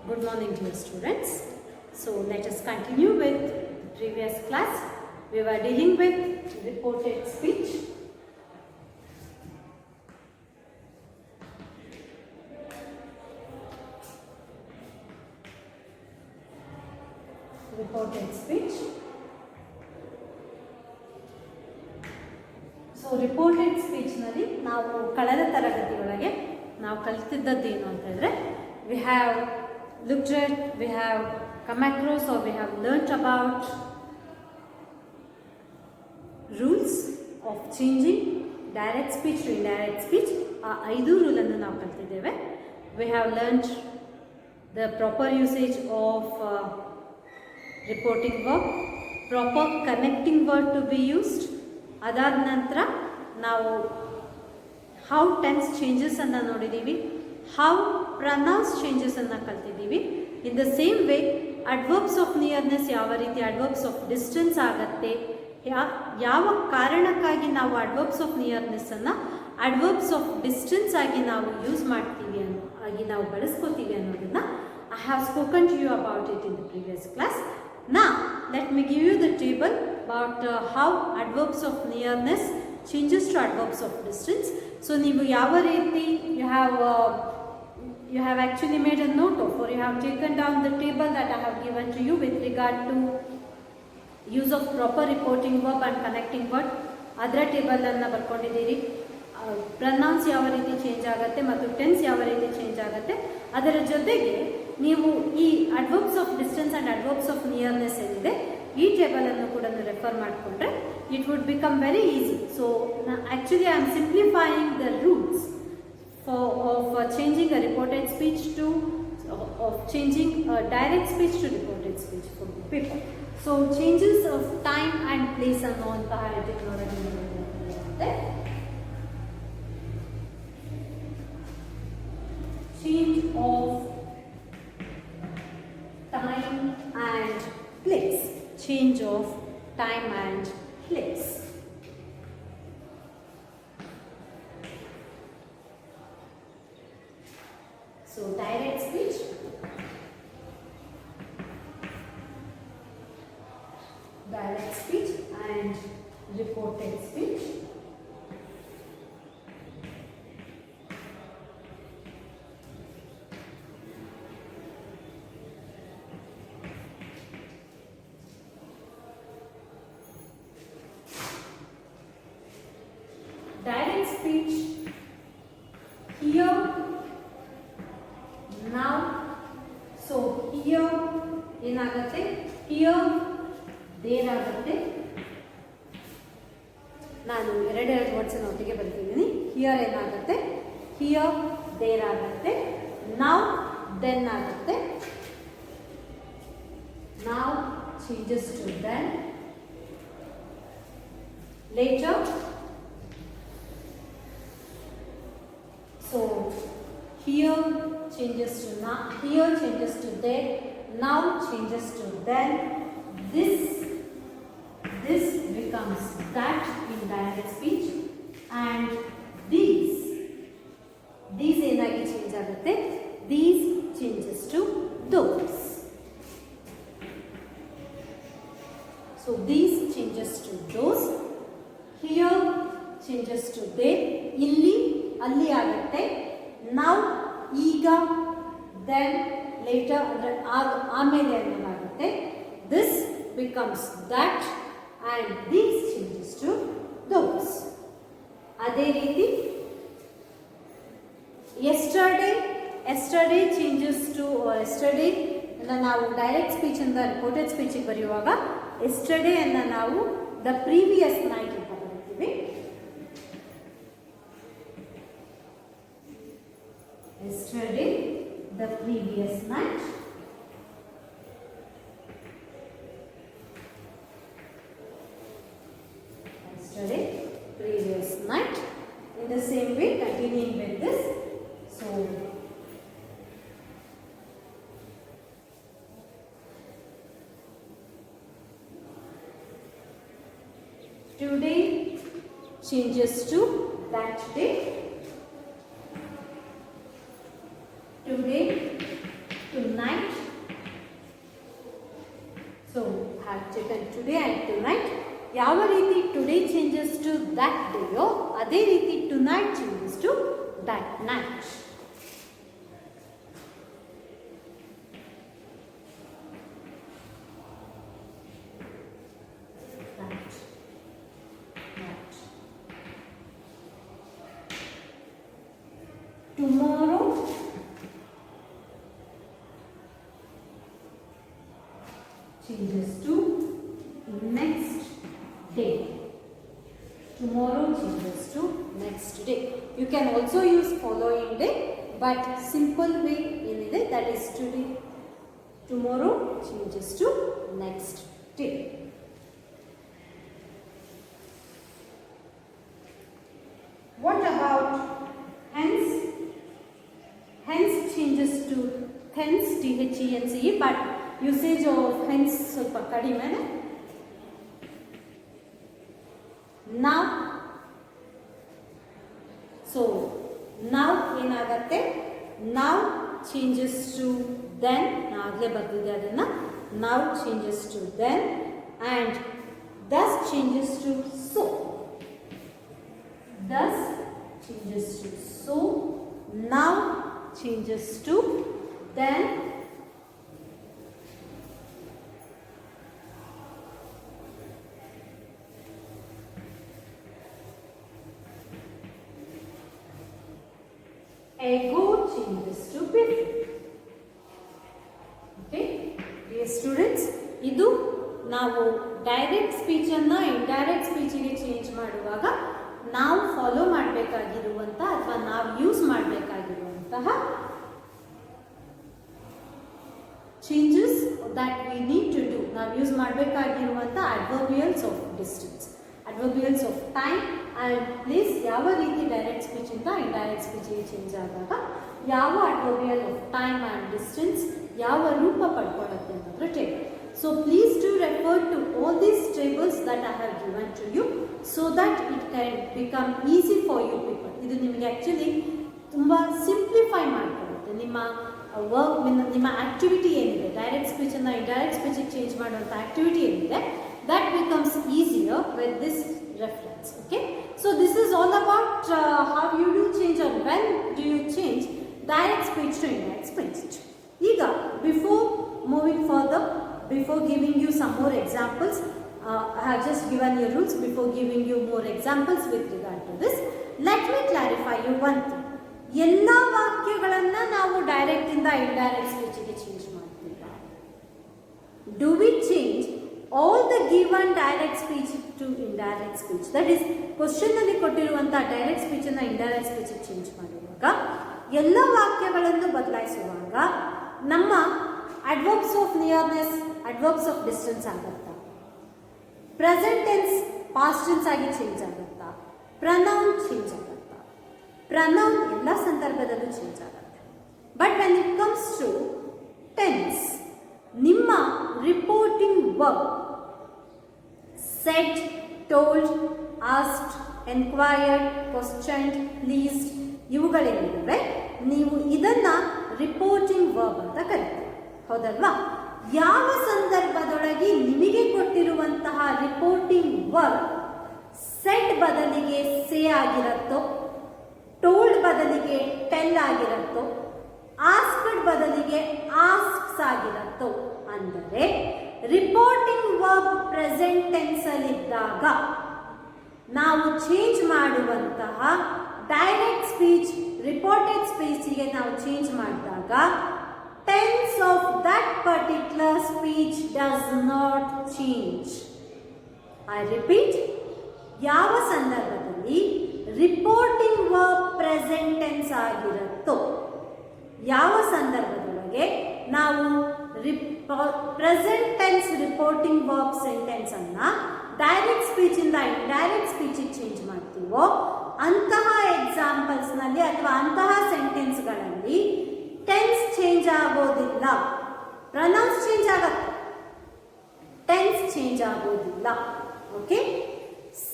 Good morning, dear students. So let us continue with the previous class. We were dealing with reported speech. Reported speech. So reported speech ನಲ್ಲಿ ನಾವು ಕಳೆದ ತರಗತಿಯೊಳಗೆ ನಾವು ಕಲಿತಿದ್ದದ್ದೇನು ಅಂತ ಹೇಳಿದ್ರೆ we have looked at, we have come across or we have learnt about rules of changing direct speech to indirect speech. ಆ 5 rule ಅನ್ನು ನಾವು ಕಲಿತಿದ್ದೇವೆ. We have learnt the proper usage of reporting verb, proper connecting word to be used. ಅದಾದ ನಂತರ ನಾವು how tense changes ಅನ್ನು ನೋಡಿದ್ದೀವಿ, how pronouns changes ಅನ್ನು ಕಲ್ತಿದ್ದೀವಿ. In the same way adverbs of nearness ಯಾವ ರೀತಿ ಅಡ್ವರ್ಬ್ಸ್ ಆಫ್ ಡಿಸ್ಟೆನ್ಸ್ ಆಗತ್ತೆ, ಯಾವ ಕಾರಣಕ್ಕಾಗಿ ನಾವು ಅಡ್ವರ್ಬ್ಸ್ ಆಫ್ ನಿಯರ್ನೆಸ್ ಅನ್ನು ಅಡ್ವರ್ಬ್ಸ್ ಆಫ್ ಡಿಸ್ಟೆನ್ಸ್ ಆಗಿ ನಾವು ಯೂಸ್ ಮಾಡ್ತೀವಿ ಆಗಿ ನಾವು ಬಳಸ್ಕೋತೀವಿ ಅನ್ನೋದನ್ನ I have spoken to you about it in the previous class. Now let me give you the table about how adverbs of nearness changes to adverbs of distance. So ನೀವು ಯಾವ ರೀತಿ you have actually made a note of, or you have taken down the table that I have given to you with regard to use of proper reporting verb and connecting word. ಅದರ table ಅನ್ನು ಬರ್ಕೊಂಡಿದ್ದೀರಿ. Pronouns ಯಾವ ರೀತಿ change ಆಗುತ್ತೆ ಮತ್ತು tense ಯಾವ ರೀತಿ change ಆಗುತ್ತೆ. ಅದರ ಜೊತೆಗೆ ನೀವು ಈ adverbs of distance and adverbs of nearness ಏನಿದೆ ಈ ಟೇಬಲನ್ನು ಕೂಡ ರೆಫರ್ ಮಾಡಿಕೊಂಡ್ರೆ it would become very easy. So actually I am simplifying the rules of changing a reported speech to of changing direct speech to reported speech for people. So changes of time and place ಅನ್ನುವಂತಹ technology change of time and place. Change of time and place. So direct speech, and reported speech. Direct speech, here, now. So here ಏನಾಗುತ್ತೆ, here there ಆಗುತ್ತೆ. ನಾನು ಎರಡೆರಡು ವರ್ಡ್ಸನ್ನು ಒಟ್ಟಿಗೆ ಬರ್ತಿದ್ದೀನಿ. Here ಏನಾಗುತ್ತೆ, here there ಆಗುತ್ತೆ. ನೌ ದೆನ್ ಆಗುತ್ತೆ. Now changes to then. Later. So here changes to now, here changes to there, now changes to then. This becomes that in direct speech, and these ಏನಾಗಿ change ಆಗುತ್ತೆ, these changes to those. So these changes to those. Here changes to they. ಇಲ್ಲಿ ಅಲ್ಲಿ ಆಗುತ್ತೆ. ನಾವು ಈಗ, then, later ಅಂದರೆ ಆಮೇಲೆ ಅನ್ನೋದಾಗುತ್ತೆ. This becomes that and these changes to those. ಅದೇ ರೀತಿ ಎಸ್ಟರ್ಡೇ ಚೇಂಜಸ್ ಟು ಎಸ್ಟರ್ಡೇ ಅನ್ನು ನಾವು ಡೈರೆಕ್ಟ್ ಸ್ಪೀಚಿಂದ ರಿಪೋರ್ಟೆಡ್ ಸ್ಪೀಚಿಗೆ ಬರೆಯುವಾಗ ಎಸ್ಟರ್ಡೇ ಅನ್ನು ನಾವು ದ ಪ್ರೀವಿಯಸ್ ನೈಟ್ ಅಂತ ಬರೀತೀವಿ. Yesterday, the previous night. Yesterday, previous night. In the same way, continuing with this. So, today changes to that day. Today, tonight. Taken today and tonight. ಯಾವ ರೀತಿ today changes to that ಡೇಯೋ ಅದೇ ರೀತಿ tonight changes to that night. Tomorrow changes to next day. Tomorrow changes to next day. You can also use following day, but simple way ಏನಿದೆ that is today. Tomorrow changes to next day. What about hence? Hence changes to hence, THENCE, but usage of hence ಸ್ವಲ್ಪ ಕಡಿಮೆ. Now, so now ಏನಾಗತ್ತೆ, now changes to then, ಆಗಲೇ ಬರ್ತಿದೆ ಅದನ್ನ, now changes to then and thus changes to so. Thus changes to so, now changes to then, ago changes to before. Okay, dear students, ಇದು ನಾವು direct speech ಅನ್ನ indirect ಸ್ಪೀಚಿಗೆ change ಮಾಡುವಾಗ ನಾವು follow ಮಾಡಬೇಕಾಗಿರುವಂತಹ ಅಥವಾ ನಾವು ಯೂಸ್ ಮಾಡಬೇಕಾಗಿರುವಂತಹ changes that we need to do. ನಾವು ಯೂಸ್ ಮಾಡಬೇಕಾಗಿರುವಂತಹ adverbials of distance, adverbials of time and place. ಯಾವ ರೀತಿ ಡೈರೆಕ್ಟ್ ಸ್ಪೀಚ್ ಇಂದ ಇಂಡೈರೆಕ್ಟ್ ಸ್ಪೀಚಿಗೆ ಚೇಂಜ್ ಆದಾಗ ಯಾವ adverbial of time and distance ಯಾವ ರೂಪ ಪಡ್ಕೊಳ್ಳುತ್ತೆ ಅಂತಂದ್ರೆ table. So please do refer to all these tables that I have given to you so that it can become easy for you people. ಇದು ನಿಮಗೆ actually ತುಂಬಾ simplify ಮಾಡ್ಕೊಡುತ್ತೆ ನಿಮ್ಮ work, ನಿಮ್ಮ activity ಏನಿದೆ, direct speech ಅನ್ನ ಇಂಡೈರೆಕ್ಟ್ ಸ್ಪೀಚಿಗೆ change ಮಾಡುವಂಥ activity ಏನಿದೆ, that becomes easier with this reference. Okay, so this is all about how you do change or when do you change direct speech to indirect speech. ಈಗ before moving further, before giving you some more examples, I have just given you rules. Before giving you more examples with regard to this, let me clarify you one thing. ಎಲ್ಲ ವಾಕ್ಯಗಳನ್ನ ನಾವು direct ಇಂದ indirect ಸ್ಪೀಚಿಗೆ change ಮಾಡ್ತೀವಿ. Do we change all the given direct speech to indirect speech? That is, question ಅಲ್ಲಿ ಕೊಟ್ಟಿರುವಂತಹ direct speech ಅನ್ನ indirect ಸ್ಪೀಚಿಗೆ change ಮಾಡುವಾಗ, ಎಲ್ಲ ವಾಕ್ಯಗಳನ್ನು ಬದಲಾಯಿಸುವಾಗ ನಮ್ಮ adverbs of nearness, adverbs of distance ಆಗುತ್ತಾ, ಪ್ರೆಸೆಂಟ್ ಟೆನ್ಸ್ ಪಾಸ್ಟ್ ಟೆನ್ಸ್ ಆಗಿ ಚೇಂಜ್ ಆಗುತ್ತಾ, ಪ್ರನೌನ್ ಚೇಂಜ್ ಆಗುತ್ತಾ? ಪ್ರನೌನ್ ಎಲ್ಲ ಸಂದರ್ಭದಲ್ಲೂ ಚೇಂಜ್ ಆಗುತ್ತೆ. But when it comes to tense, ನಿಮ್ಮ reporting verb said, told, asked, enquired, questioned, pleased ಇವುಗಳೇನಿವೆ, ನೀವು ಇದನ್ನ ರಿಪೋರ್ಟಿಂಗ್ ವರ್ಬ್ ಅಂತ ಕರೀತೀವಿ, ಹೌದಲ್ವಾ? ಯಾವ ಸಂದರ್ಭದೊಳಗೆ ನಿಮಗೆ ಕೊಟ್ಟಿರುವಂತಹ ರಿಪೋರ್ಟಿಂಗ್ ವರ್ಬ್ ಸೆಡ್ ಬದಲಿಗೆ ಸೇ ಆಗಿರುತ್ತೋ, ಟೋಲ್ಡ್ ಬದಲಿಗೆ ಟೆಲ್ ಆಗಿರುತ್ತೋ, ಆಸ್ಕ್ಡ್ ಬದಲಿಗೆ ಆಸ್ಕ್ಸ್ ಆಗಿರುತ್ತೋ, ಅಂದರೆ ರಿಪೋರ್ಟಿಂಗ್ ವರ್ಬ್ ಪ್ರೆಸೆಂಟ್ ಟೆನ್ಸ್ ಅಲ್ಲಿದ್ದಾಗ ನಾವು ಚೇಂಜ್ ಮಾಡುವಂತಹ ಡೈರೆಕ್ಟ್ ಸ್ಪೀಚ್ ರಿಪೋರ್ಟೆಡ್ ಸ್ಪೀಚಿಗೆ ನಾವು ಚೇಂಜ್ ಮಾಡಿದಾಗ tense of that particular speech does not change. I repeat, ಯಾವ ಸಂದರ್ಭದಲ್ಲಿ ರಿಪೋರ್ಟಿಂಗ್ ವರ್ಬ್ ಪ್ರೆಸೆಂಟ್ ಟೆನ್ಸ್ ಆಗಿರುತ್ತೋ, ಯಾವ ಸಂದರ್ಭದೊಳಗೆ ನಾವು present tense reporting verb sentence ಅನ್ನ ಡೈರೆಕ್ಟ್ ಸ್ಪೀಚ್ ಇಂದ ಇಂಡೈರೆಕ್ಟ್ ಸ್ಪೀಚಿಗೆ ಚೇಂಜ್ ಮಾಡ್ತೀವೋ, ಅಂತಹ ಎಕ್ಸಾಂಪಲ್ಸ್ ನಲ್ಲಿ ಅಥವಾ ಅಂತಹ ಸೆಂಟೆನ್ಸ್ಗಳಲ್ಲಿ ಟೆನ್ಸ್ ಚೇಂಜ್ ಆಗೋದಿಲ್ಲ, ಪ್ರನೌನ್ಸ್ ಚೇಂಜ್ ಆಗುತ್ತೆ, ಟೆನ್ಸ್ ಚೇಂಜ್ ಆಗೋದಿಲ್ಲ. Okay,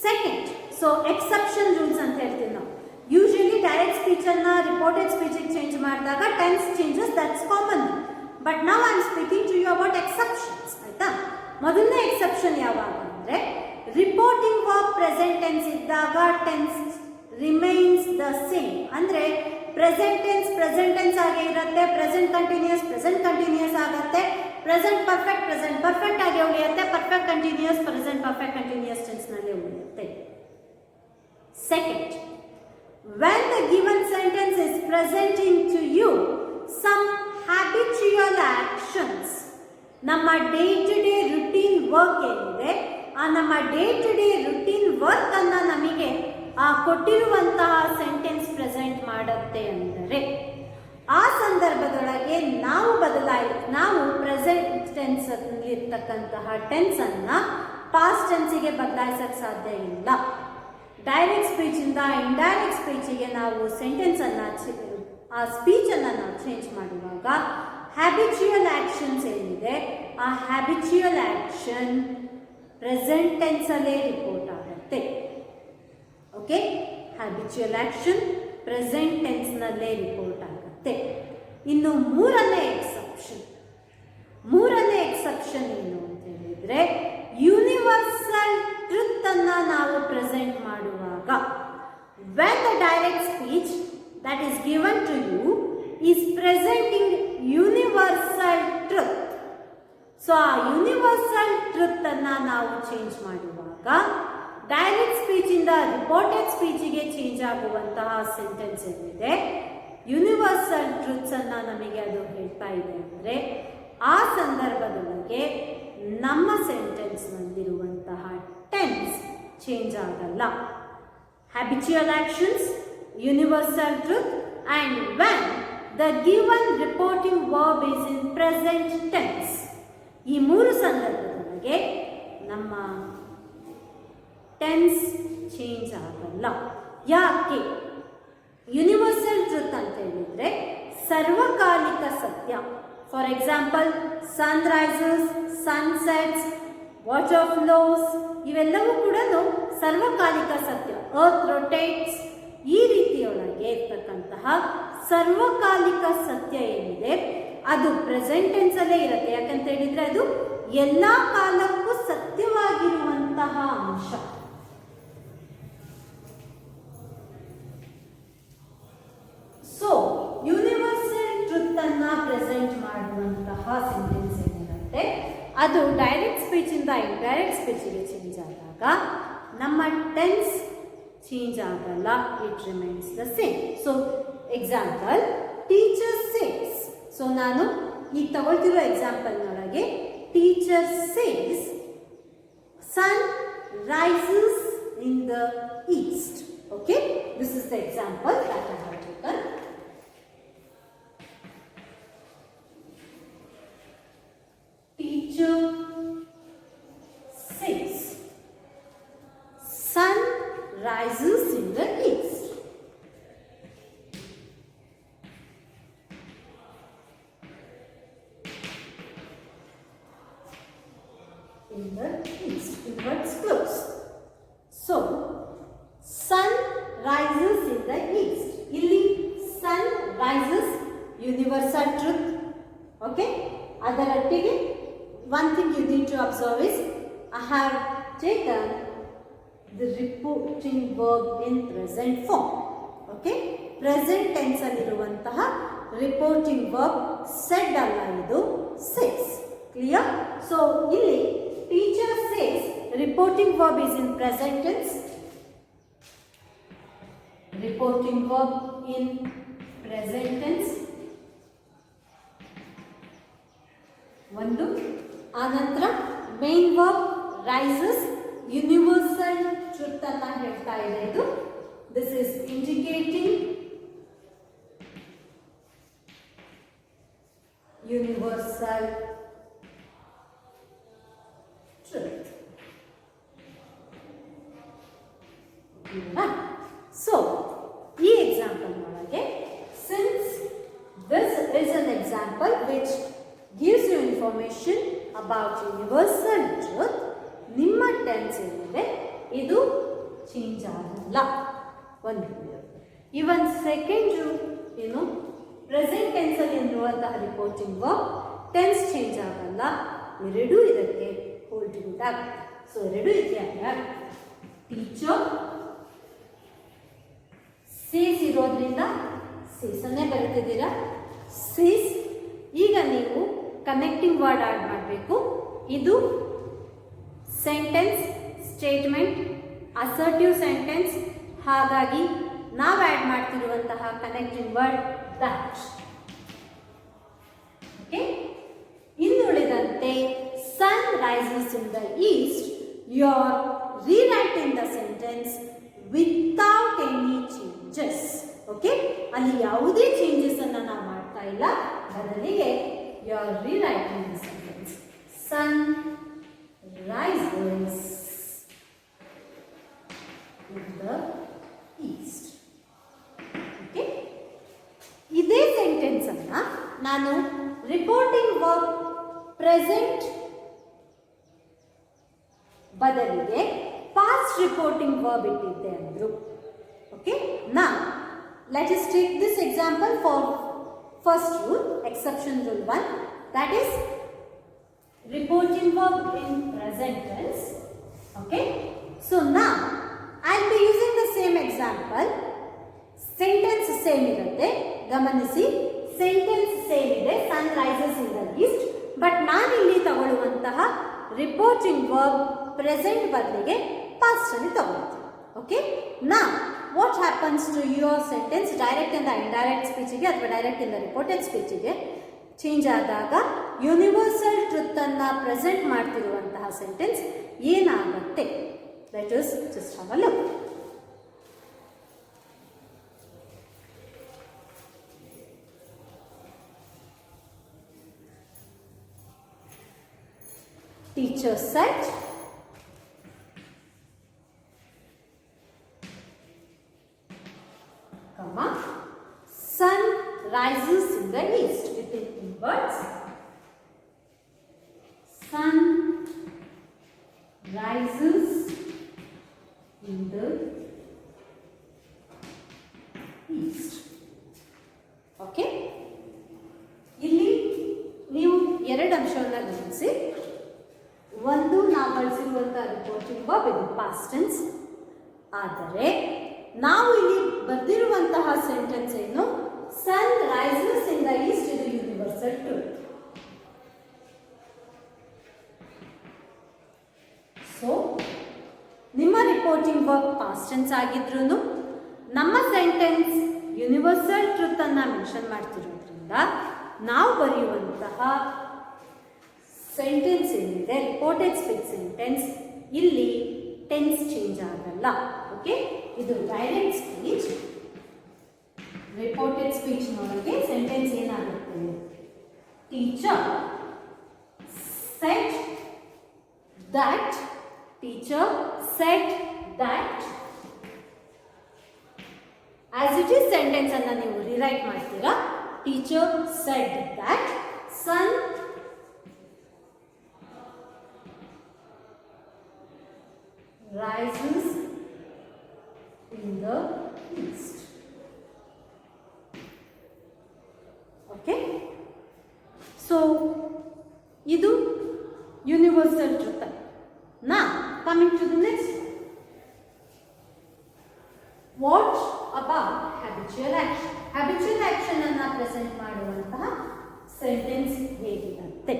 second, so exception rules ಅಂತ ಹೇಳ್ತೀವಿ ನಾವು. ಯೂಶಲಿ ಡೈರೆಕ್ಟ್ ಸ್ಪೀಚ್ ಅನ್ನ ರಿಪೋರ್ಟೆಡ್ ಸ್ಪೀಚಿಗೆ ಚೇಂಜ್ ಮಾಡಿದಾಗ tense changes, that's common. But now I am speaking to you about exceptions. ಆಯ್ತಾ? ಮೊದಲನೇ ಎಕ್ಸೆಪ್ಷನ್ ಯಾವಾಗ ಅಂದರೆ ರಿಪೋರ್ಟಿಂಗ್ ವರ್ಬ್ ಪ್ರೆಸೆಂಟ್ ಟೆನ್ಸ್ ಇದ್ದಾಗ ಟೆನ್ಸ್ ರಿಮೈನ್ಸ್ ದ ಸೇಮ್. ಅಂದರೆ ಪ್ರೆಸೆಂಟ್ ಟೆನ್ಸ್ ಆಗೇ ಇರುತ್ತೆ, ಪ್ರೆಸೆಂಟ್ ಕಂಟಿನ್ಯೂಸ್ ಆಗುತ್ತೆ, ಪ್ರೆಸೆಂಟ್ ಪರ್ಫೆಕ್ಟ್ ಆಗಿ ಉಳಿಯುತ್ತೆ, ಪರ್ಫೆಕ್ಟ್ ಕಂಟಿನ್ಯೂಸ್ ಟೆನ್ಸ್ನಲ್ಲಿ ಉಳಿಯುತ್ತೆ. Second, when the given sentence is presenting to you some habitual actions, ನಮ್ಮ day to day routine work ಏನಿದೆ ಆ ನಮ್ಮ day to day routine work ಅನ್ನ ನಮಗೆ ಕೊಟ್ಟಿರುವಂತಹ ಸೆಂಟೆನ್ಸ್ ಪ್ರೆಸೆಂಟ್ ಮಾಡುತ್ತೆ ಅಂದರೆ ಆ ಸಂದರ್ಭದೊಳಗೆ ನಾವು ಪ್ರೆಸೆಂಟ್ ಟೆನ್ಸ್ ಇರ್ತಕ್ಕಂತಹ ಟೆನ್ಸ್ ಅನ್ನ ಪಾಸ್ಟ್ ಟೆನ್ಸಿಗೆ ಬದಲಾಯಿಸಕ್ಕೆ ಸಾಧ್ಯ ಇಲ್ಲ. ಡೈರೆಕ್ಟ್ ಸ್ಪೀಚಿಂದ ಇಂಡೈರೆಕ್ಟ್ ಸ್ಪೀಚಿಗೆ ನಾವು ಸೆಂಟೆನ್ಸನ್ನು ಆ ಸ್ಪೀಚನ್ನು ನಾವು ಚೇಂಜ್ ಮಾಡುವಾಗ ಹ್ಯಾಬಿಚುಯಲ್ ಆ್ಯಕ್ಷನ್ಸ್ ಏನಿದೆ ಆ ಹ್ಯಾಬಿಚುಯಲ್ ಆ್ಯಕ್ಷನ್ ಪ್ರೆಸೆಂಟ್ ಟೆನ್ಸಲ್ಲೇ ರಿಪೋರ್ಟ್ ಆಗುತ್ತೆ. ಓಕೆ, ಹ್ಯಾಬಿಚುಯಲ್ ಆ್ಯಕ್ಷನ್ ಪ್ರೆಸೆಂಟ್ ಟೆನ್ಸ್ನಲ್ಲೇ ರಿಪೋರ್ಟ್ ಆಗುತ್ತೆ. ಇನ್ನು ಮೂರನೇ ಎಕ್ಸೆಪ್ಷನ್ ಏನು ಅಂತ ಹೇಳಿದರೆ ಯೂನಿವರ್ಸಲ್ ಟ್ರುತ್ ಅನ್ನ ನಾವು ಪ್ರೆಸೆಂಟ್ ಮಾಡುವಾಗ when the direct speech that is given to you is presenting universal truth. So ಆ ಯೂನಿವರ್ಸಲ್ ಟ್ರುತ್ ಅನ್ನ ನಾವು ಚೇಂಜ್ ಮಾಡುವಾಗ ಡೈರೆಕ್ಟ್ ಸ್ಪೀಚಿಂದ ರಿಪೋರ್ಟೆಡ್ ಸ್ಪೀಚಿಗೆ ಚೇಂಜ್ ಆಗುವಂತಹ ಸೆಂಟೆನ್ಸ್ ಏನಿದೆ ಯೂನಿವರ್ಸಲ್ ಟ್ರುತ್ಸ್ ಅನ್ನ ನಮಗೆ ಅದು ಹೇಳ್ತಾ ಇದೆ ಅಂದರೆ ಆ ಸಂದರ್ಭದೊಳಗೆ ನಮ್ಮ ಸೆಂಟೆನ್ಸ್ನಲ್ಲಿರುವಂತಹ ಟೆನ್ಸ್ ಚೇಂಜ್ ಆಗಲ್ಲ. Habitual actions, universal truth and when the given reporting verb is in present tense. ಈ ಮೂರು ಸಂದರ್ಭದೊಳಗೆ ನಮ್ಮ ಟೆನ್ಸ್ ಚೇಂಜ್ ಆಗಲ್ಲ. ಯಾಕೆ? ಯೂನಿವರ್ಸಲ್ ಟ್ರುತ್ ಅಂತ ಹೇಳಿದರೆ ಸರ್ವಕಾಲಿಕ ಸತ್ಯ. For example, sun rises, sun sets, water flows, ಇವೆಲ್ಲವೂ ಕೂಡ ಸರ್ವಕಾಲಿಕ ಸತ್ಯ. ಅರ್ತ್ ರೊಟೇಟ್ಸ್, ಈ ರೀತಿಯೊಳಗೆ ಇರ್ತಕ್ಕಂತಹ ಸರ್ವಕಾಲಿಕ ಸತ್ಯ ಏನಿದೆ ಅದು ಪ್ರೆಸೆಂಟ್ ಟೆನ್ಸಲ್ಲೇ ಇರುತ್ತೆ. ಯಾಕಂತ ಹೇಳಿದರೆ ಅದು ಎಲ್ಲ ಕಾಲಕ್ಕೂ ಸತ್ಯವಾಗಿರುವಂತಹ ಅಂಶ. ಸೊ ಯೂನಿವರ್ಸಲ್ ಟ್ರುತ್ ಅನ್ನ ಪ್ರೆಸೆಂಟ್ ಮಾಡುವಂತಹ ಸೆಂಟೆನ್ಸ್ ಏನಿರುತ್ತೆ ಅದು ಡೈರೆಕ್ಟ್ ಸ್ಪೀಚಿಂದ ಇಂಡೈರೆಕ್ಟ್ ಸ್ಪೀಚಿಗೆ ಚೇಂಜ್ ಆದಾಗ ನಮ್ಮ ಟೆನ್ಸ್ ಚೇಂಜ್ ಆಗಲ್ಲ, it remains the same. So example, teacher says. So ನಾನು ಈಗ ತಗೊಳ್ತಿರೋ ಎಕ್ಸಾಂಪಲ್ನೊಳಗೆ teacher says sun rises in the east. Okay, this is the example that I have taken. Teacher says, sun rises in the east. In the east, inwards close. So, sun rises in the east. Illi sun rises, universal truth. Okay? ಅದರೊಟ್ಟಿಗೆ one thing you need to observe is I have taken the reporting verb in present form. Okay, present tense ಅಲ್ಲಿರುವಂತಹ reporting verb said ಅಲ್ಲ, ಇದು says. Clear? So ಇಲ್ಲಿ teacher says reporting verb is in present tense. Reporting verb in present tense ಒಂದು. ಆನಂತರ main verb rises, universal truth ಅನ್ನ ಹೇಳ್ತಾ ಇದೆ ಇದು. This is indicating universal truth. So ಈ ಎಕ್ಸಾಂಪಲ್ ಒಳಗೆ since this is an example which gives you information about universal truth, ನಿಮ್ಮ tense ಏನಿದೆ ಇದು ಚೇಂಜ್ ಆಗಲ್ಲ. ಒಂದು ಇವನ್ ಸೆಕೆಂಡ್ ಏನು ಪ್ರೆಸೆಂಟ್ ಟೆನ್ಸಲ್ಲಿ ಇರುವಂತಹ ರಿಪೋರ್ಟಿಂಗ್ ವರ್ಬ್ ಟೆನ್ಸ್ ಚೇಂಜ್ ಆಗಲ್ಲ. ಎರಡೂ ಇದಕ್ಕೆ ಓಲ್ಡ್ ಗುಡ್ ಆಗುತ್ತೆ. ಸೊ ಎರಡು ಇದೆಯಲ್ಲ, ಟೀಚರ್ ಸೀಸ್ ಇರೋದ್ರಿಂದ ಸೀಸನ್ನೇ ಬರೆದಿದ್ದೀರಾ, ಸೀಸ್. ಈಗ ನೀವು ಕನೆಕ್ಟಿಂಗ್ ವರ್ಡ್ ಆಡ್ ಮಾಡಬೇಕು. ಇದು ಸೆಂಟೆನ್ಸ್, ಸ್ಟೇಟ್ಮೆಂಟ್, ಅಸರ್ಟಿವ್ ಸೆಂಟೆನ್ಸ್. ಹಾಗಾಗಿ ನಾವು ಆ್ಯಡ್ ಮಾಡ್ತಿರುವಂತಹ ಕನೆಕ್ಟಿಂಗ್ ವರ್ಡ್ ದಟ್. ಓಕೆ, ಇನ್ನುಳಿದಂತೆ sun rises in the east, you are rewriting the sentence without any changes. Okay, ಅಲ್ಲಿ ಯಾವುದೇ ಚೇಂಜಸ್ ಅನ್ನು ನಾವು ಮಾಡ್ತಾ ಇಲ್ಲ, ಬದಲಿಗೆ you are rewriting the sentence. Sun rises in the east. Okay, ಇದೇ ಸೆಂಟೆನ್ಸ್ ಅನ್ನ ನಾನು ರಿಪೋರ್ಟಿಂಗ್ ವರ್ಬ್ ಪ್ರೆಸೆಂಟ್ ಬದಲಿಗೆ ಪಾಸ್ಟ್ ರಿಪೋರ್ಟಿಂಗ್ ವರ್ಬ್ ಇಟ್ಟಿದ್ದೆ ಅಂದ್ರು. ಓಕೆ, ನಾ let us take this example for first rule, exception rule 1, that is reporting verb in present tense. Okay, so now I'll be using the same example. Sentence same irutte, gamanisi, sentence same ide, sun rises in the east, but ನಾನು ಇಲ್ಲಿ ತಗೊಳ್ಳುವಂತಹ reporting verb present ಬದಲಿಗೆ past ಅಲ್ಲಿ ತಗೊಳ್ತೀನಿ. Okay, ನಾ what happens to your sentence direct ಇಂದ indirect ಸ್ಪೀಚಿಗೆ ಅಥವಾ ಡೈರೆಕ್ಟ್ ಇಂದ ರಿಪೋರ್ಟೆಡ್ ಸ್ಪೀಚಿಗೆ ಚೇಂಜ್ ಆದಾಗ ಯೂನಿವರ್ಸಲ್ ಟ್ರುತ್ ಅನ್ನ ಪ್ರೆಸೆಂಟ್ ಮಾಡ್ತಿರುವಂತಹ ಸೆಂಟೆನ್ಸ್ ಏನಾಗುತ್ತೆ? Let us just have a look. Teacher said, comma, sun rises in the east, within inverts. Sun rises in the east. Okay, ಇಲ್ಲಿ ನೀವು ಎರಡು ಅಂಶವನ್ನು ಗಮನಿಸಿ. ಒಂದು, ನಾವು ಬಳಸಿರುವಂತಹ ರಿಪೋರ್ಟಿಂಗ್ ವರ್ಬ್ ಇದು ಪಾಸ್ಟ್ ಟೆನ್ಸ್, ಆದರೆ ನಾವು ಇಲ್ಲಿ ಬರೆದಿರುವಂತಹ ಸೆಂಟೆನ್ಸ್ ಏನು? Sun rises in the east, ಇದು ಯೂನಿವರ್ಸಲ್ ಟ್ರೂತ್. ಸೊ ನಿಮ್ಮ ರಿಪೋರ್ಟಿಂಗ್ ವರ್ಬ್ ಪಾಸ್ಟ್ ಟೆನ್ಸ್ ಆಗಿದ್ರೂ ನಮ್ಮ ಸೆಂಟೆನ್ಸ್ ಯೂನಿವರ್ಸಲ್ ಟ್ರುತ್ ಅನ್ನ ಮೆನ್ಷನ್ ಮಾಡ್ತಿರೋದ್ರಿಂದ ನಾವು ಬರೆಯುವಂತಹ ಸೆಂಟೆನ್ಸ್ ಏನಿದೆ ರಿಪೋರ್ಟೆಡ್ ಸ್ಪೀಚ್ ಸೆಂಟೆನ್ಸ್, ಇಲ್ಲಿ ಟೆನ್ಸ್ ಚೇಂಜ್ ಆಗಲ್ಲ. ಓಕೆ, ಇದು ಡೈರೆಕ್ಟ್ ಸ್ಪೀಚ್. ರಿಪೋರ್ಟೆಡ್ ಸ್ಪೀಚ್ ನೊಳಗೆ ಸೆಂಟೆನ್ಸ್ ಏನಾಗುತ್ತೆ? Teacher said that, teacher said that. As it is sentence ಅನ್ನು ನೀವು ರಿರೈಟ್ ಮಾಡ್ತೀರಾ. Teacher said that sun rises in the east. Okay, so ಇದು universal truth. Now coming to the next one. What about habitual action? Habitual action ಅನ್ನು present ಮಾಡುವಂತಹ sentence ಹೇಗಿರುತ್ತೆ?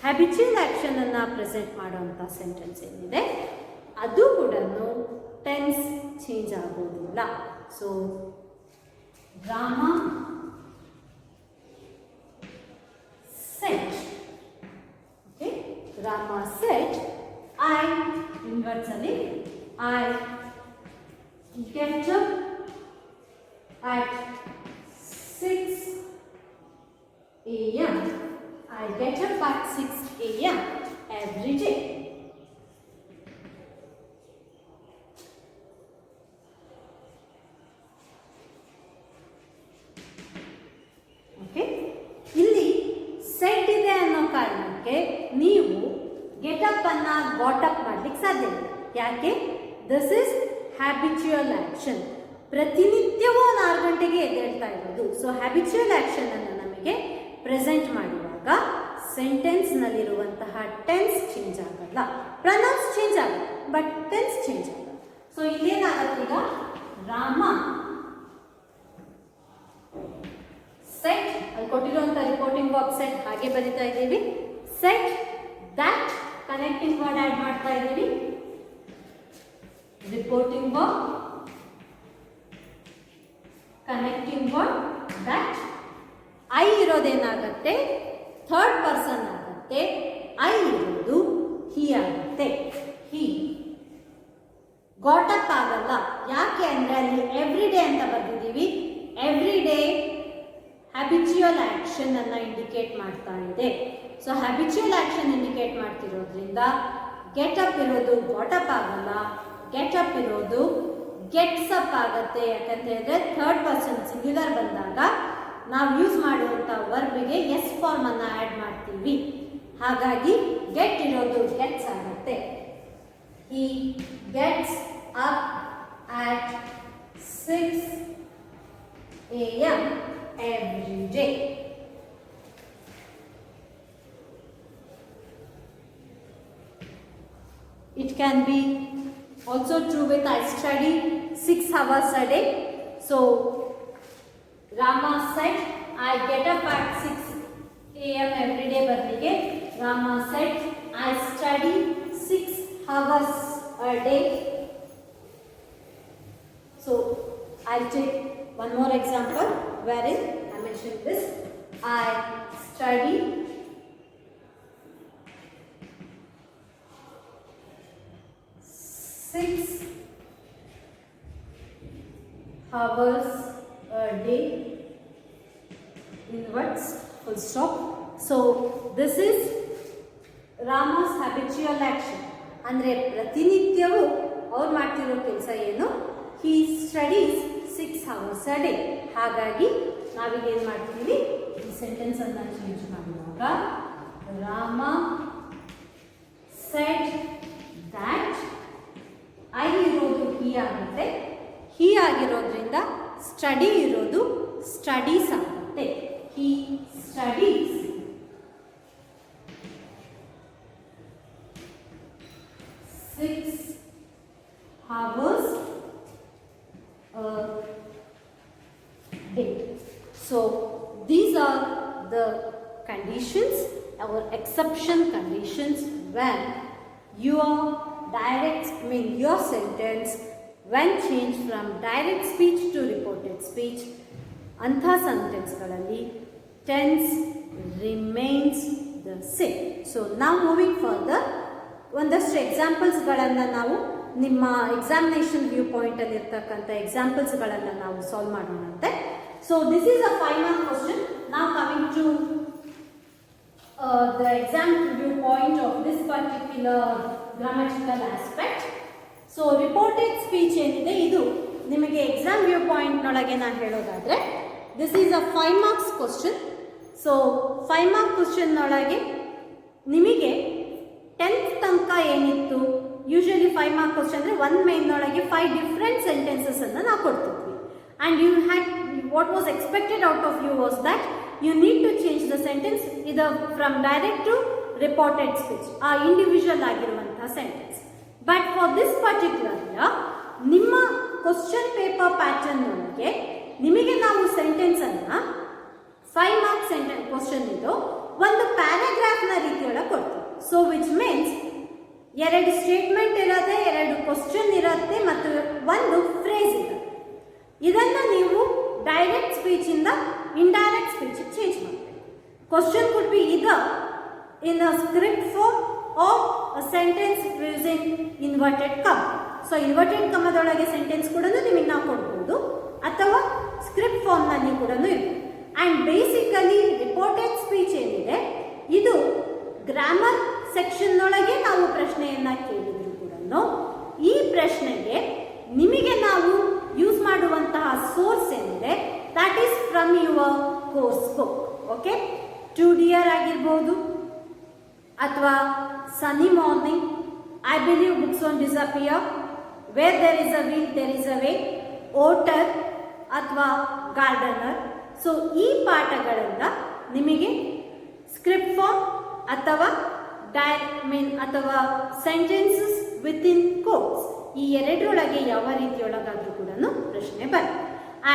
habitual action ಅನ್ನು present ಮಾಡುವಂತಹ sentence ಏನಿದೆ ಅದು ಕೂಡ ಟೆನ್ಸ್ ಚೇಂಜ್ ಆಗೋದಿಲ್ಲ. So Rama said. Okay, Rama said, I inverts ಅಲ್ಲಿ I get up at 6 a.m. I get up at 6 a.m. every day. Okay, ಇಲ್ಲಿ ಸೆಟ್ ಇದೆ ಅನ್ನೋ ಕಾರಣಕ್ಕೆ ನೀವು ಗೆಟ್ ಅಪ್ ಅನ್ನ ಗಾಟ್ ಅಪ್ ಮಾಡ್ಲಿಕ್ಕೆ ಸಾಧ್ಯ ಇಲ್ಲ. ಯಾಕೆ? This is habitual action. ಪ್ರತಿನಿತ್ಯವೂ 4 ಗಂಟೆಗೆ ಎದ್ದೇಳ್ತಾ ಇರೋದು. ಸೊ ಹ್ಯಾಬಿಚುಯಲ್ ಆಕ್ಷನ್ ಅನ್ನು ನಮಗೆ ಪ್ರೆಸೆಂಟ್ ಮಾಡುವಾಗ ಸೆಂಟೆನ್ಸ್ನಲ್ಲಿರುವಂತಹ ಟೆನ್ಸ್ ಚೇಂಜ್ ಆಗಲ್ಲ, ಪ್ರನೌನ್ಸ್ ಚೇಂಜ್ ಆಗಲ್ಲ, ಬಟ್ ಟೆನ್ಸ್ ಚೇಂಜ್ ಆಗಲ್ಲ. ಸೊ ಇಲ್ಲೇನಾಗತ್ತೆ, ಈಗ ರಾಮ ಸೆಟ್, ಅಲ್ಲಿ ಕೊಟ್ಟಿರುವಂತಹ ರಿಪೋರ್ಟಿಂಗ್ ವರ್ಬ್ ಸೆಟ್ ಹಾಗೆ ಬರಿತಾ ಇದ್ದೀವಿ. Said that connecting word add ಮಾಡ್ತಾ ಇದ್ದೀವಿ. Reporting verb connecting word that. I ಇರೋದೇನಾಗತ್ತೆ, ಥರ್ಡ್ ಪರ್ಸನ್ ಆಗುತ್ತೆ. ಐ ಇರೋದು ಹಿ ಆಗುತ್ತೆ. ಹಿ ಗಾಟ್ ಅಪ್ ಆಗಲ್ಲ, ಯಾಕೆ ಅಂದ್ರೆ ಅಲ್ಲಿ ಎವ್ರಿ ಡೇ ಅಂತ ಬರ್ದಿದ್ದೀವಿ. ಎವ್ರಿ ಡೇ ಹ್ಯಾಬಿಚುಯಲ್ ಆಕ್ಷನ್ ಅನ್ನ ಇಂಡಿಕೇಟ್ ಮಾಡ್ತಾ ಇದೆ. ಸೊ ಹ್ಯಾಬಿಚುಯಲ್ ಆಕ್ಷನ್ ಇಂಡಿಕೇಟ್ ಮಾಡ್ತಿರೋದ್ರಿಂದ ಗೆಟ್ ಅಪ್ ಇರೋದು ಗಾಟ್ ಅಪ್ ಆಗಲ್ಲ, ಗೆಟ್ ಅಪ್ ಇರೋದು ಗೆಟ್ಸ್ ಅಪ್ ಆಗುತ್ತೆ. ಯಾಕಂತ ಹೇಳಿದ್ರೆ ಥರ್ಡ್ ಪರ್ಸನ್ ಸಿಂಗ್ಯುಲರ್ ಬಂದಾಗ ನಾವು ಯೂಸ್ ಮಾಡುವಂಥ ವರ್ಬಿಗೆ ಎಸ್ ಫಾರ್ಮ್ ಅನ್ನ ಆ್ಯಡ್ ಮಾಡ್ತೀವಿ. ಹಾಗಾಗಿ ಗೆಟ್ ಇರೋದು ಗೆಟ್ಸ್ ಆಗುತ್ತೆ. He gets up at 6 a.m. every day. It can be also true with I study 6 hours a day. So Rama said I get up at 6 a.m. every day. Badlige Rama said I study 6 hours a day. So I'll take one more example wherein I mentioned this. I study 6 hours a day. Inwards, full stop. So this is Rama's habitual action. ಅಂದ್ರೆ ಪ್ರತಿನಿತ್ಯವೂ ಅವ್ರು ಮಾಡ್ತಿರೋ ಕೆಲಸ ಏನು, he studies 6 hours a day. ಹಾಗಾಗಿ ನಾವೀಗ ಏನು ಮಾಡ್ತೀವಿ, ಈ ಸೆಂಟೆನ್ಸ್ ಅನ್ನ ಚೇಂಜ್ ಮಾಡುವಾಗ ರಾಮ said that ಐ ಇರೋದು ಹಿ ಆಗುತ್ತೆ. ಹಿ ಆಗಿರೋದ್ರಿಂದ ಸ್ಟಡಿ ಇರೋದು ಸ್ಟಡೀಸ್ ಆಗುತ್ತೆ. ಹಿ studies 6 hours a day. So these are the conditions, our exception conditions, when your your sentence when changed from direct speech to reported speech, antha sentence galali tense remains the same. So now moving further, ಒಂದಷ್ಟು ಎಕ್ಸಾಂಪಲ್ಸ್ಗಳನ್ನು ನಾವು ನಿಮ್ಮ examination view point ಅಲ್ಲಿ ಇರ್ತಕ್ಕಂಥ ಎಕ್ಸಾಂಪಲ್ಸ್ಗಳನ್ನು ನಾವು solve ಮಾಡೋಣಂತೆ. So this is a 5 mark question. Now coming to the exam view point of this particular grammatical aspect. So reported speech ಏನಿದೆ ಇದು ನಿಮಗೆ ಎಕ್ಸಾಮ್ ವ್ಯೂ ಪಾಯಿಂಟ್ ನೊಳಗೆ ನಾನು ಹೇಳೋದಾದ್ರೆ this is a 5 marks question. So 5 mark question ನೊಳಗೆ ನಿಮಗೆ 10th ತನಕ ಏನಿತ್ತು, ಯೂಶಲಿ 5 mark question ಅಂದರೆ ಒಂದು ಮೇನ್ನೊಳಗೆ 5 ಡಿಫ್ರೆಂಟ್ ಸೆಂಟೆನ್ಸಸ್ ಅನ್ನು ನಾವು ಕೊಡ್ತಿದ್ವಿ. And you had what was expected out of you was that you need to change the sentence ಇದು from direct to reported speech, ಆ ಇಂಡಿವಿಜುವಲ್ ಆಗಿರುವಂತಹ sentence. But for this particular ನಿಮ್ಮ question paper pattern ಒಳಗೆ ನಿಮಗೆ ನಾವು ಸೆಂಟೆನ್ಸನ್ನು 5 mark sentence question ಇದು ಒಂದು ಪ್ಯಾರಾಗ್ರಾಫ್ನ ರೀತಿಯೊಳಗೆ ಕೊಡ್ತೀವಿ. ಸೊ ವಿಚ್ ಮೀನ್ಸ್ 2 ಸ್ಟೇಟ್ಮೆಂಟ್ ಇರುತ್ತೆ, 2 ಕ್ವಶನ್ ಇರುತ್ತೆ ಮತ್ತು ಒಂದು ಫ್ರೇಸ್ ಇರುತ್ತೆ. ಇದನ್ನು ನೀವು ಡೈರೆಕ್ಟ್ ಸ್ಪೀಚಿಂದ ಇಂಡೈರೆಕ್ಟ್ ಸ್ಪೀಚ್ ಚೇಂಜ್ ಮಾಡಬೇಕು. Question could be either in a script form or a sentence using inverted comma. So inverted ಕಮದೊಳಗೆ ಸೆಂಟೆನ್ಸ್ ಕೂಡ ನಿಮಗೆ ನಾವು ಕೊಡ್ಬೋದು, ಅಥವಾ ಸ್ಕ್ರಿಪ್ಟ್ ಫಾರ್ಮ್ನಲ್ಲಿ ಕೂಡ ಇರ್ಬೋದು. ಆ್ಯಂಡ್ ಬೇಸಿಕಲಿ ರಿಪೋರ್ಟೆಡ್ ಸ್ಪೀಚ್ ಏನಿದೆ ಇದು ಗ್ರಾಮರ್ ಸೆಕ್ಷನ್ನೊಳಗೆ ನಾವು ಪ್ರಶ್ನೆಯನ್ನು ಕೇಳಿದ್ರು ಕೂಡ ಈ ಪ್ರಶ್ನೆಗೆ ನಿಮಗೆ ನಾವು ಯೂಸ್ ಮಾಡುವಂತಹ ಸೋರ್ಸ್ ಏನಿದೆ that is from your course book. Okay, 2 Dear ಆಗಿರ್ಬೋದು, ಅಥವಾ sunny morning, I believe books on disappear, where there is a will there is a way, otter ಅಥವಾ ಗಾರ್ಡನರ್. ಸೊ ಈ ಪಾಠಗಳಿಂದ ನಿಮಗೆ ಸ್ಕ್ರಿಪ್ಟ್ ಫಾರ್ಮ್ ಅಥವಾ ಅಥವಾ ಸೆಂಟೆನ್ಸಸ್ ವಿತಿನ್ ಕೋಟ್ಸ್, ಈ ಎರಡರೊಳಗೆ ಯಾವ ರೀತಿಯೊಳಗಾದ್ರೂ ಕೂಡ ಪ್ರಶ್ನೆ ಬರುತ್ತೆ.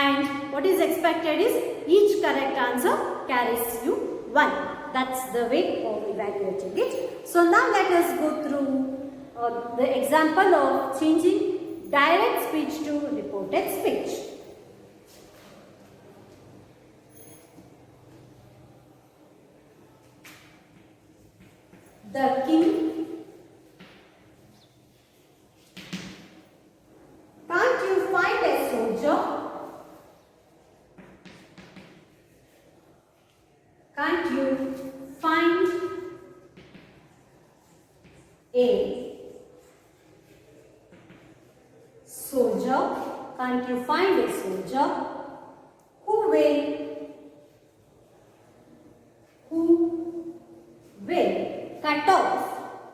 And what is expected is each correct answer carries you 1. That's the way of evaluating it. So now let us go through the example of changing direct speech to reported speech. The king can't you find a soldier? Can't you find a soldier? Can't you find a soldier who will cut off,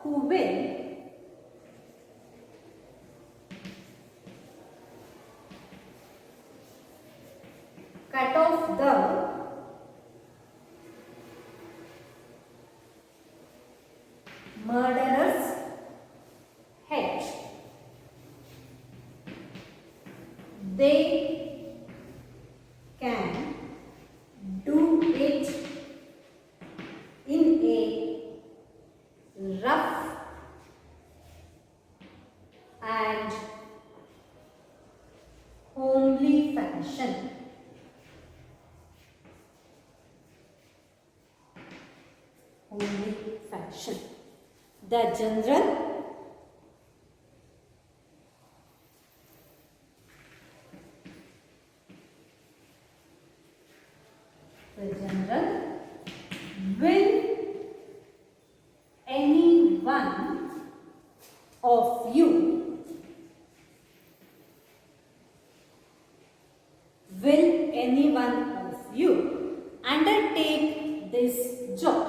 who will cut off the murderer's head? They can do it in a rough and homely fashion. Homely fashion. The general will any one of you undertake this job?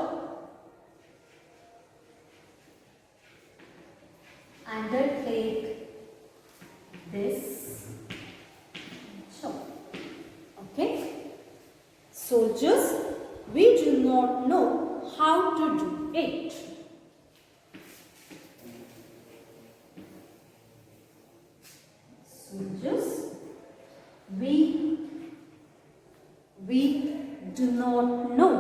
Undertake this job. Okay? Soldiers, we do not know how to do it. Soldiers, we do not know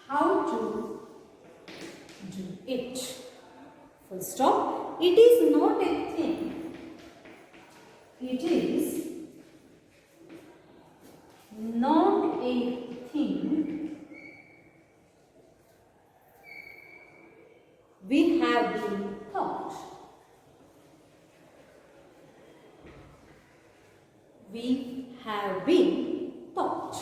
how to do it. Full stop. It is not a thing. It is not a thing we have been taught. We have been taught.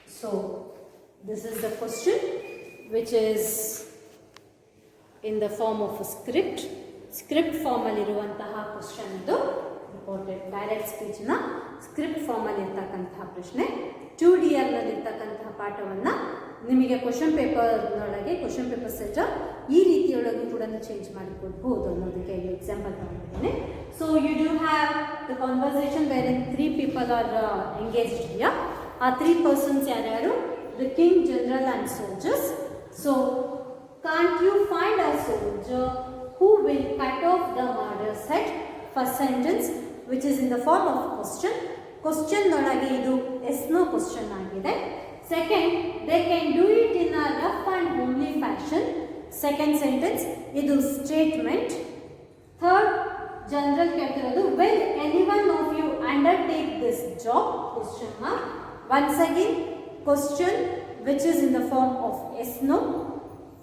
So, this is the question which is in the form of a script. Script form alliruvantaha question idu reported direct speech na script form alli irtakantaha prashne 2DR nalli irtakantaha paಠವನ್ನ ನಿಮಗೆ question paper ನೊಳಗೆ question paper set ಈ ರೀತಿಯೊಳಗೂ ಕೂಡ change ಮಾಡಿಕೊಡ್ಬೋದು ಅನ್ನೋದಕ್ಕೆ example ತಗೊಂಡಿದ್ದೇನೆ. So you do have the conversation where in 3 people are engaged here. ಆ 3 persons ಯಾರ್ಯಾರು? The king, general and soldiers. So can't you find a soldier who will cut off the murderer's head? First sentence which is in the form of question. Question ನೊಳಗೆ ಇದು S no question ಆಗಿದೆ. Second, they can do it in a rough and homely fashion. Second sentence, idu statement. Third, general ಕೇಳ್ತಿರೋದು will anyone of you undertake this job? Question mark. Once again, question which is in the form of yes no.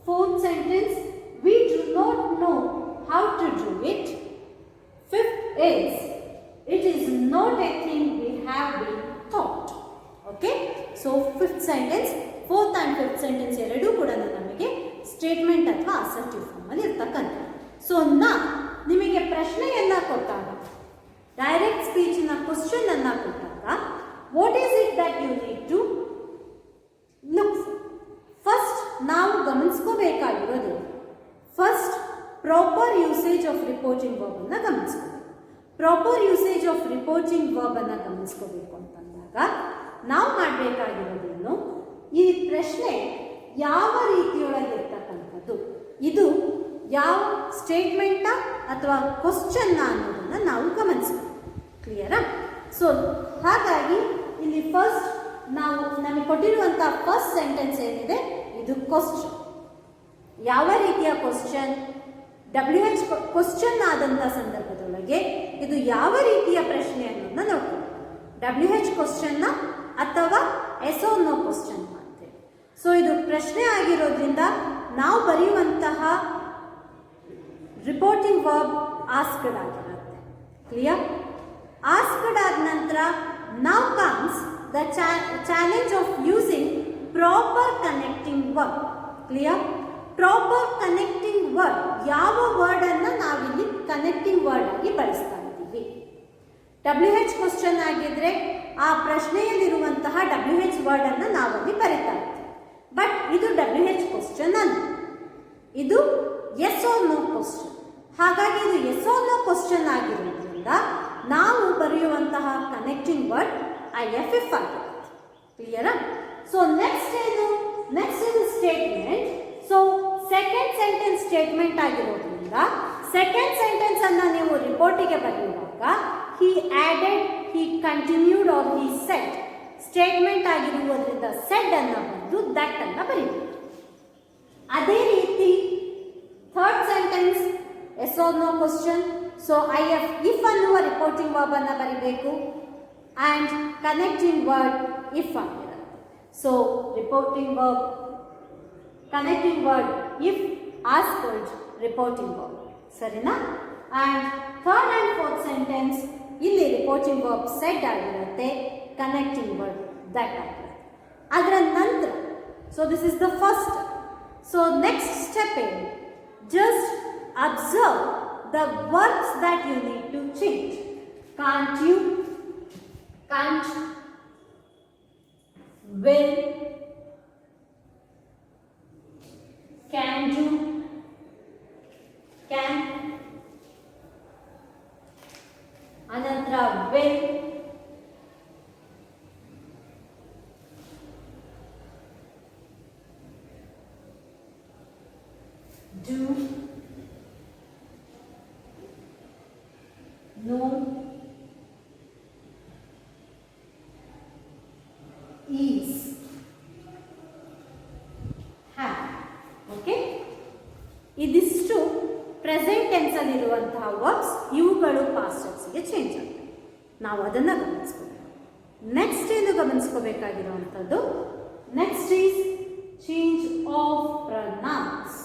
Fourth sentence, we do not know how to do it. Fifth is, it is not a thing we have been taught. Okay? So fifth sentence, fourth and fifth sentence ಎರಡೂ ಕೂಡ ನಮಗೆ statement ಅಥವಾ assertive ಫಾರ್ಮಲ್ಲಿ ಇರ್ತಕ್ಕಂಥ. So ನಿಮಗೆ ಪ್ರಶ್ನೆಯನ್ನ ಕೊಟ್ಟಾಗ, direct ಸ್ಪೀಚಿನ question ಅನ್ನ ಕೊಟ್ಟಾಗ, what is it that you need to look? First ನಾವು ಗಮನಿಸ್ಕೋಬೇಕಾಗಿರೋದು first proper usage of reporting verb ಅನ್ನ ಗಮನಿಸ್ಕೋಬೇಕು. Proper usage of reporting verb ಅನ್ನು ಗಮನಿಸ್ಕೋಬೇಕು ಅಂತಂದಾಗ ನಾವು ಮಾಡಬೇಕಾಗಿರೋದೇನು, ಈ ಪ್ರಶ್ನೆ ಯಾವ ರೀತಿಯೊಳಗೆ ಇರ್ತಕ್ಕಂಥದ್ದು, ಇದು ಯಾವ ಸ್ಟೇಟ್ಮೆಂಟ ಅಥವಾ ಕ್ವಶನ್ನ ಅನ್ನೋದನ್ನು ನಾವು ಗಮನಿಸಬೇಕು. ಕ್ಲಿಯರಾ? ಸೊ ಹಾಗಾಗಿ ಇಲ್ಲಿ ಫಸ್ಟ್ ನಾವು ನಮಗೆ ಕೊಟ್ಟಿರುವಂಥ ಫಸ್ಟ್ ಸೆಂಟೆನ್ಸ್ ಏನಿದೆ ಇದು ಕ್ವಶನ್. ಯಾವ ರೀತಿಯ ಕ್ವಶನ್? WH ಕ್ವಶನ್ ಆದಂಥ ಸಂದರ್ಭದೊಳಗೆ ಇದು ಯಾವ ರೀತಿಯ ಪ್ರಶ್ನೆ ಅನ್ನೋದನ್ನ ನೋಡ್ತೀವಿ. WH ಕ್ವಶನ್ನ ಅಥವಾ ಎಸ್ ಆರ್ ನೋ ಕ್ವಶನ್ ಅಂತೇಳಿ. ಸೊ ಇದು ಪ್ರಶ್ನೆ ಆಗಿರೋದ್ರಿಂದ ನಾವು ಬರೆಯುವಂತಹ ರಿಪೋರ್ಟಿಂಗ್ ವರ್ಬ್ ಆಸ್ಕ್ಡ್ ಆಗಿರುತ್ತೆ. ಕ್ಲಿಯರ್? ಆಸ್ಕ್ಡ್ ಆದ ನಂತರ now comes the challenge of using proper connecting verb. Clear? Proper connecting verb, ಯಾವ ವರ್ಡ್ ಅನ್ನ ನಾವಿಲ್ಲಿ ಕನೆಕ್ಟಿಂಗ್ ವರ್ಡ್ ಆಗಿ ಬಳಸ್ತಾ ಇದ್ದೀವಿ. WH ಕ್ವಶನ್ ಆಗಿದ್ರೆ ಆ ಪ್ರಶ್ನೆಯಲ್ಲಿರುವಂತಹ WH ವರ್ಡ್ ಅನ್ನ ನಾವಲ್ಲಿ ಬರಿತಾ ಇದ್ದೀವಿ. ಬಟ್ ಇದು WH ಕ್ವಶನ್ ಅಲ್ಲ, ಇದು ಎಸ್ ಆರ್ ನೋ ಕ್ವಶನ್. ಹಾಗಾಗಿ ಇದು ಎಸ್ ಆರ್ ನೋ ಕ್ವಶನ್ ಆಗಿರೋದ್ರಿಂದ ನಾವು ಬರೆಯುವಂತಹ ಕನೆಕ್ಟಿಂಗ್ ವರ್ಡ್ IFF ಆಗಿರುತ್ತೆ. ಕ್ಲಿಯರಾ? ಸೊ ನೆಕ್ಸ್ಟ್ ಏನು statement. So second sentence statement ಆಗಿರೋದ್ರಿಂದ ಸೆಕೆಂಡ್ ಸೆಂಟೆನ್ಸ್ ಅನ್ನ ನೀವು ರಿಪೋರ್ಟಿಗೆ ಬರೆಯುವಾಗ he added, he continued or he said statement ಆಗಿರುವುದರಿಂದ said ಅನ್ನ ಬಂದು that ಅನ್ನ ಬರೀಬೇಕು. ಅದೇ ರೀತಿ third sentence yes or no question. So if ಅನ್ನುವ ರಿಪೋರ್ಟಿಂಗ್ ವರ್ಬ್ ಅನ್ನ ಬರೀಬೇಕು and connecting word if ಆಗಿರುತ್ತೆ. So reporting verb, connecting word if, asked, reporting verb. ಸರಿನಾ? and third and fourth sentence ಇಲ್ಲಿ ರಿಪೋರ್ಟಿಂಗ್ ವರ್ಬ್ said ಆಗಿರುತ್ತೆ, connecting word that ಆಗಿರುತ್ತೆ. ಅದರ ನಂತರ so this is the first. So next step ಏನು? just observe the verbs that you need to change. Can't you, can't, will, can do, can, ಅನಂತರ will, do, no, is, have. Okay, ಇದಿಷ್ಟು present tense ಅಲ್ಲಿರುವಂತಹ verbs. ಇವುಗಳು past ಟೆನ್ಸ್ಗೆ change ಆಗ್ತವೆ. ನಾವು ಅದನ್ನು ಗಮನಿಸ್ಕೋಬೇಕು. ನೆಕ್ಸ್ಟ್ ಏನು ಗಮನಿಸ್ಕೋಬೇಕಾಗಿರುವಂಥದ್ದು? Next is change of pronouns.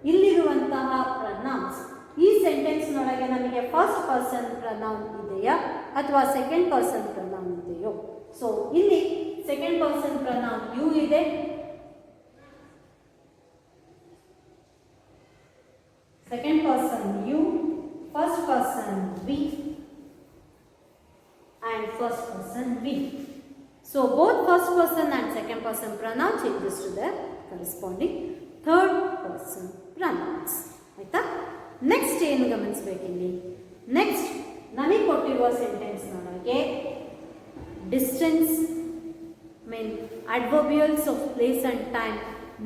ಇಲ್ಲಿರುವಂತಹ ಪ್ರನೌನ್ಸ್, ಈ ಸೆಂಟೆನ್ಸ್ನೊಳಗೆ ನಮಗೆ ಫಸ್ಟ್ ಪರ್ಸನ್ ಪ್ರನೌನ್ ಇದೆಯಾ ಅಥವಾ ಸೆಕೆಂಡ್ ಪರ್ಸನ್ ಪ್ರನೌನ್ ಇದೆಯೋ? ಸೊ ಇಲ್ಲಿ ಸೆಕೆಂಡ್ ಪರ್ಸನ್ ಪ್ರನೌನ್ ಯು ಇದೆ, second person you, first person we and first person we. So both first person and second person pronoun changes to their corresponding third person pronouns. ಆಯ್ತಾ? Next ಏನು ಗಮನಿಸಬೇಕಿಲ್ಲಿ? Next ನಮಗೆ ಕೊಟ್ಟಿರುವ sentence ನೊಳಗೆ distance mean adverbials of place and time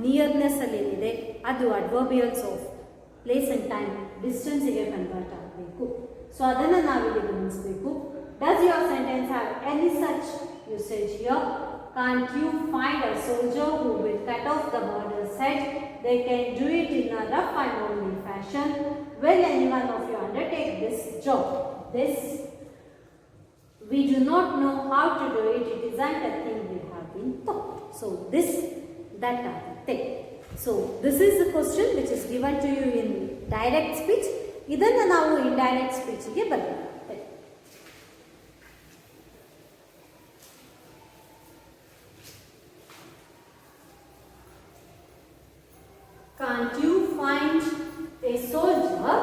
nearness ಅಲ್ಲಿ ಏನಿದೆ ಅದು adverbials of place and time ಡಿಸ್ಟೆನ್ಸ್ಗೆ ಕನ್ವರ್ಟ್ ಆಗಬೇಕು. ಸೊ ಅದನ್ನು ನಾವಿಲ್ಲಿ ಗಮನಿಸಬೇಕು. Does your sentence have any such usage here? Can't you find a soldier who will cut off the murderer's head? They can do it in a rough and orderly fashion. Will anyone of you undertake this job? This we do not know how to do it. It isn't a thing we have been taught. So this, that are the thing. So this is the question which is given to you in direct speech. ಇದನ್ನು ನಾವು indirect speech ಗೆ ಬರಬೇಕು. Can't you find a soldier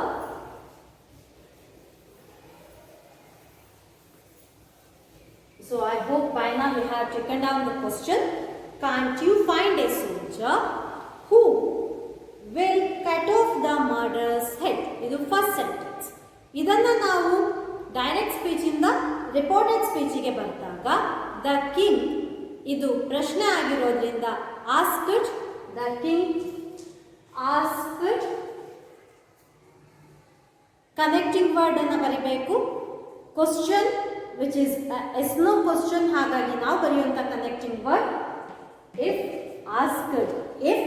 so I hope by now we have taken down the question. Can't you find a soldier who will cut off the murderer's head? This is the first sentence. ಇದನ್ನು ನಾವು direct ಸ್ಪೀಚಿಂದ reported ಸ್ಪೀಚಿಗೆ ಬಂದಾಗ the king ಇದು ಪ್ರಶ್ನೆ ಆಗಿರೋದ್ರಿಂದ asked, the king asked connecting word ಅನ್ನು ಬರಿಬೇಕು. Question which is yes no question, ಹಾಗಾಗಿ ನಾವು ಬರೆಯುವಂಥ connecting word if asked. If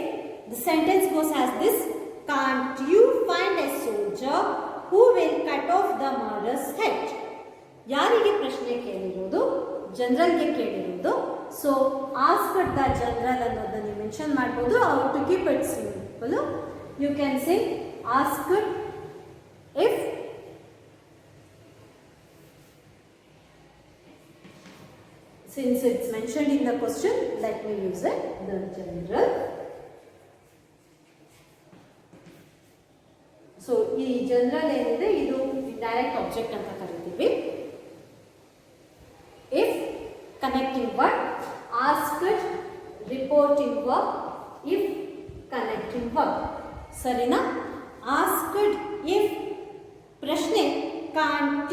the sentence goes as this, can't you find a soldier who will cut off the murderer's head? ಯಾರಿಗೆ ಪ್ರಶ್ನೆ ಕೇಳಿರೋದು? ಜನರಲ್ಗೆ ಕೇಳಿರೋದು. ಸೊ ಆಸ್ಕ್ಡ್ ದ ಜನರಲ್ ಅನ್ನೋದನ್ನು mention ಮಾಡ್ಬೋದು. How to keep it simple, you can say asked if since it's mentioned in the question, let me use it, the general. So ಈ general ಏನಿದೆ ಇದು ಡೈರೆಕ್ಟ್ ಆಬ್ಜೆಕ್ಟ್ ಅಂತ ಕರಿತೀವಿ. If connecting word, asked reporting verb, if connecting verb. ಸರಿನಾ? Asked if ಪ್ರಶ್ನೆ, can't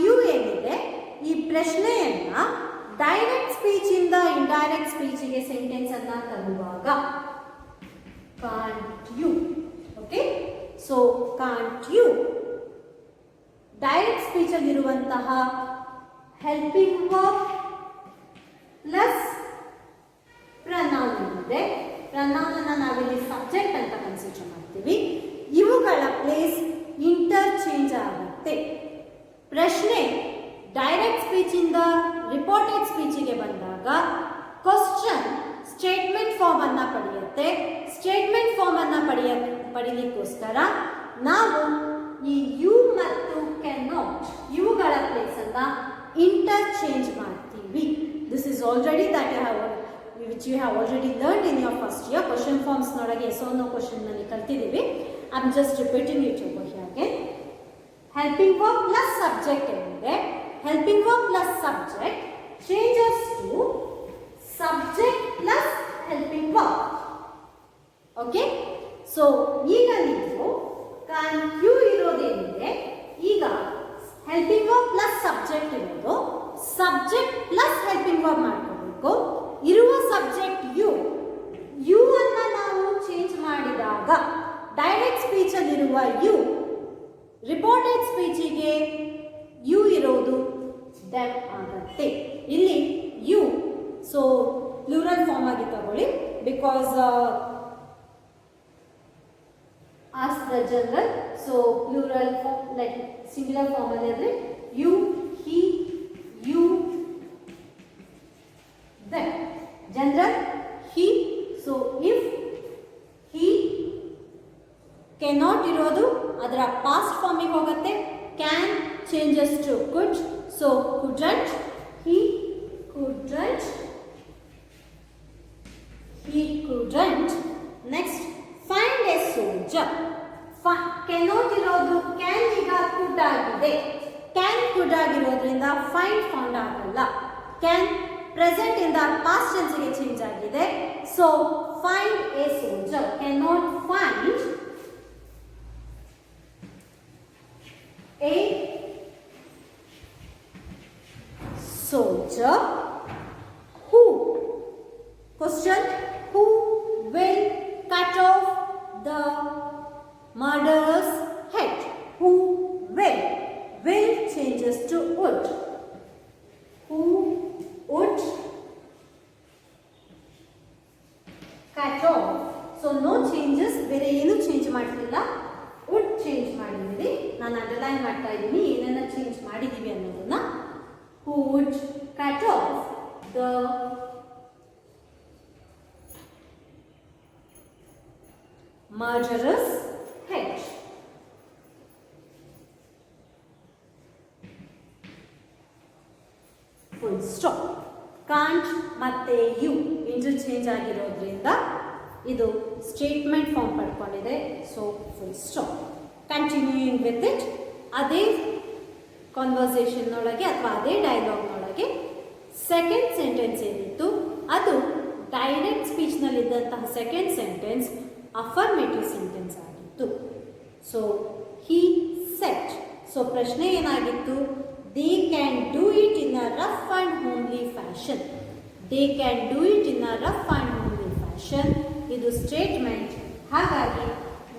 you ಏನಿದೆ ಈ ಪ್ರಶ್ನೆಯನ್ನ ಡೈರೆಕ್ಟ್ ಸ್ಪೀಚಿಂದ ಇಂಡೈರೆಕ್ಟ್ ಸ್ಪೀಚಿಗೆ ಸೆಂಟೆನ್ಸ್ ಅನ್ನ ತರುವಾಗ can't you. Okay, so can't you direct speech ಅಲ್ಲಿರುವಂತಹ ಹೆಲ್ಪಿಂಗ್ ವರ್ಬ್ ಪ್ಲಸ್ ಪ್ರನೌನ್ ಇದೆ. ಪ್ರನೌನ್ ಅನ್ನ ನಾವಿಲ್ಲಿ ಸಬ್ಜೆಕ್ಟ್ ಅಂತ ಕನ್ಸಿಡರ್ ಮಾಡ್ತೀವಿ. ಇವುಗಳ ಪ್ಲೇಸ್ ಇಂಟರ್ಚೇಂಜ್ ಆಗುತ್ತೆ. ಪ್ರಶ್ನೆ ಡೈರೆಕ್ಟ್ ಸ್ಪೀಚಿಂದ ರಿಪೋರ್ಟೆಡ್ ಸ್ಪೀಚಿಗೆ ಬಂದಾಗ ಕ್ವಶನ್ ಸ್ಟೇಟ್ಮೆಂಟ್ ಫಾರ್ಮ್ ಅನ್ನ ಪಡೆಯುತ್ತೆ. ಸ್ಟೇಟ್ಮೆಂಟ್ ಫಾರ್ಮ್ ಅನ್ನ ಪಡೀಲಿಕ್ಕೋಸ್ಕರ ನಾವು ಈ ಯು ಮತ್ತು ಕ್ಯಾನ್ ನಾಟ್ ಇವುಗಳ ಪ್ಲೇಸ್ ಅನ್ನ ಇಂಟರ್ಚೇಂಜ್ ಮಾಡ್ತೀವಿ. This is already that which you have already learned in your first year. Question forms ನೊಳಗೆ yes or no question ನಲ್ಲಿ ಕಲ್ತಿದ್ದೀವಿ. I am just repeating it over here again. Helping verb plus subject ಏನಿದೆ, helping verb plus subject changes to subject plus helping verb. Okay, so ಈಗ ನೀವು can you ಇರೋದೇನಿದೆ, ಈಗ helping verb plus subject ಇರೋದು subject plus helping verb ಮಾಡ್ಕೋಬೇಕು. ಇರುವ subject you ಅನ್ನ ನಾವು change ಮಾಡಿದಾಗ ಡೈರೆಕ್ಟ್ ಸ್ಪೀಚ್ ಅಲ್ಲಿರುವ ಯು ರಿಪೋರ್ಟೆಡ್ ಸ್ಪೀಚಿಗೆ ಯು ಇರೋದು ದೆಮ್ ಆಗುತ್ತೆ. ಇಲ್ಲಿ ಯು ಸೊ ಪ್ಲೂರಲ್ ಫಾರ್ಮ್ ಆಗಿ ತಗೊಳ್ಳಿ, because as the general. So plural form like singular form ಅಲ್ಲಿ ಅಂದ್ರೆ you, he, you, them. General he. So if he cannot ಇರೋದು ಅದರ ಪಾಸ್ಟ್ ಫಾರ್ಮಿಗೆ ಹೋಗುತ್ತೆ. can changes to could. So couldn't, he couldn't, he couldn't. Next, find a soldier. cannot ಇರೋದು can ಈಗ could ಆಗಿದೆ. can could ಆಗಿರೋದ್ರಿಂದ find found ಆಗಲ್ಲ. can present ಇಂದ past tense ಗೆ ಚೇಂಜ್ ಆಗಿದೆ. So find A soldier, cannot find a soldier who, question, who will cut off the murderer's head. Who will changes to would. Who would cut off. So no changes, ಬೇರೆ ಏನು change ಮಾಡ್ತಿಲ್ಲ, would change ಮಾಡಿದ್ದೀವಿ. ನಾನು underline ಮಾಡ್ತಾ ಇದ್ದೀನಿ ಏನೇನ change ಮಾಡಿದ್ದೀವಿ ಅನ್ನೋದನ್ನ. Who would cut off the murderer's head. Full stop. Can't ಮತ್ತೆ ಯು ಇಂಟರ್ಚೇಂಜ್ ಆಗಿರೋದ್ರಿಂದ ಇದು ಸ್ಟೇಟ್ಮೆಂಟ್ ಫಾರ್ಮ್ ಪಡ್ಕೊಂಡಿದೆ. So full stop. Continuing with it, ಅದೇ ಕಾನ್ವರ್ಸೇಷನ್ನೊಳಗೆ ಅಥವಾ ಅದೇ ಡೈಲಾಗ್ನೊಳಗೆ ಸೆಕೆಂಡ್ ಸೆಂಟೆನ್ಸ್ ಏನಿತ್ತು ಅದು ಡೈರೆಕ್ಟ್ ಸ್ಪೀಚ್ನಲ್ಲಿದ್ದಂತಹ ಸೆಕೆಂಡ್ ಸೆಂಟೆನ್ಸ್ ಅಫರ್ಮೇಟಿವ್ ಸೆಂಟೆನ್ಸ್ ಆಗಿತ್ತು. So he set. ಸೊ ಪ್ರಶ್ನೆ ಏನಾಗಿತ್ತು? They can do it in a rough and homely fashion. They can do it in a rough and homely fashion. ಇದು statement. ಹಾಗಾಗಿ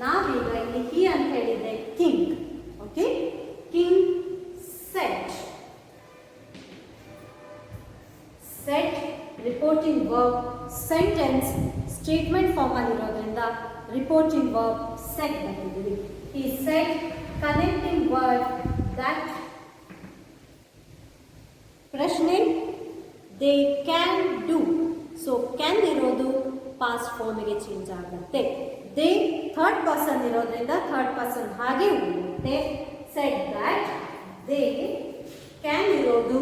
ನಾವೀಗ ಇಲ್ಲಿ ಹಿ ಅಂತ ಹೇಳಿದ್ರೆ king. Okay, king said. Said reporting verb, sentence statement form ಅಲ್ಲಿ ಇರೋದ್ರಿಂದ reporting verb said ಬಂದಿದ್ದೀವಿ. ಈ ಸೆಟ್ ಕನೆಕ್ಟಿಂಗ್ ವರ್ಡ್ ದಟ್. ಪ್ರಶ್ನೆ they can do. So can ಇರೋದು ಪಾಸ್ಟ್ ಫಾರ್ಮಿಗೆ ಚೇಂಜ್ ಆಗುತ್ತೆ. ದೇ ಥರ್ಡ್ ಪರ್ಸನ್ ಇರೋದ್ರಿಂದ ಥರ್ಡ್ ಪರ್ಸನ್ ಹಾಗೆ ಉಳಿಯುತ್ತೆ. ಸೆಡ್ ದಟ್ ದೇ ಕ್ಯಾನ್ ಇರೋದು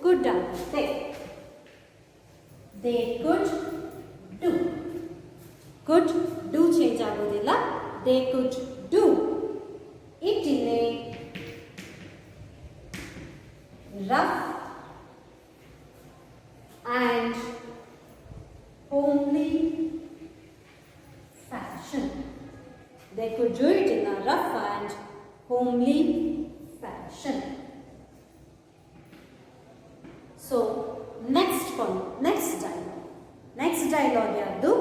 ಕುಡ್ ಆಗುತ್ತೆ. They could do. Could do change ಆಗೋದಿಲ್ಲ. They could do it in a rough and homely fashion. They could do it in a rough and homely fashion. So next one, next dialogue yadu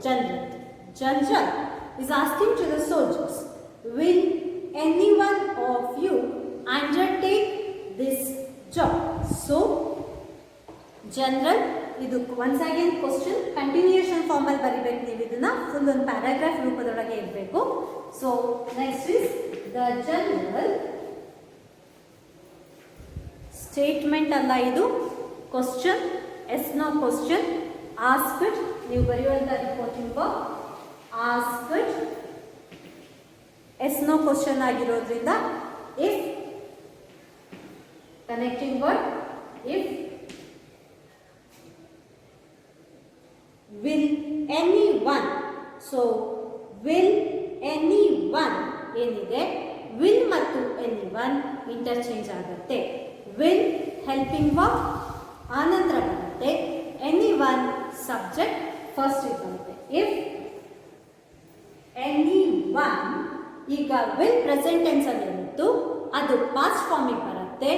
General. General is asking to the soldiers, will any one of you undertake this job? So general ಇದು once again question continuation form ಅಲ್ಲಿ ಬರಿಬೇಕು. ನೀವು ಇದನ್ನ full ಒಂದು paragraph ರೂಪದೊಳಗೆ ಇರಬೇಕು. So next is the general. Statement ಅಲ್ಲ ಇದು, question. Yes no question. Asked ನೀವು ಬರೆಯುವಂತ reporting verb asked. Yes no question ಆಗಿರೋದ್ರಿಂದ if connecting word if. Will anyone. So will anyone ಏನಿದೆ will ಮತ್ತು anyone ಇಂಟರ್ಚೇಂಜ್ ಆಗುತ್ತೆ. will ಹೆಲ್ಪಿಂಗ್ ವರ್ಬ್ ಆನಂತರ ಬರುತ್ತೆ. anyone ಸಬ್ಜೆಕ್ಟ್ ಫಸ್ಟ್ ಬರುತ್ತೆ. if anyone ಈಗ will ಪ್ರೆಸೆಂಟ್ ಟೆನ್ಸ್ ಅಲ್ಲಿ ಇತ್ತು, ಅದು ಪಾಸ್ಟ್ ಫಾರ್ಮಿಗೆ ಬರುತ್ತೆ.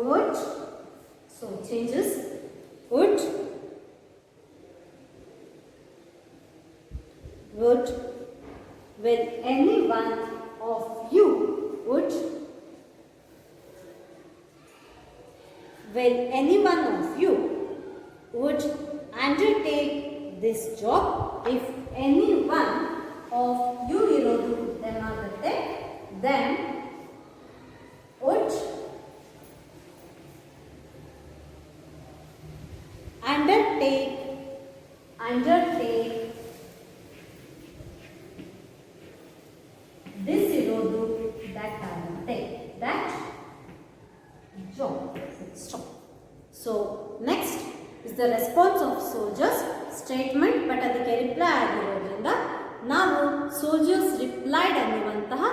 would. So changes. Would will any one of you will any one of you would undertake this job? If any one of you irodu then agutte, then would undertake this irodu that agutte, that job. Stop. So next is the response of soldiers. Statement but ಅದಕ್ಕೆ reply ಆಗಿರೋದ್ರಿಂದ ನಾವು soldiers replied ಅನ್ನುವಂತಹ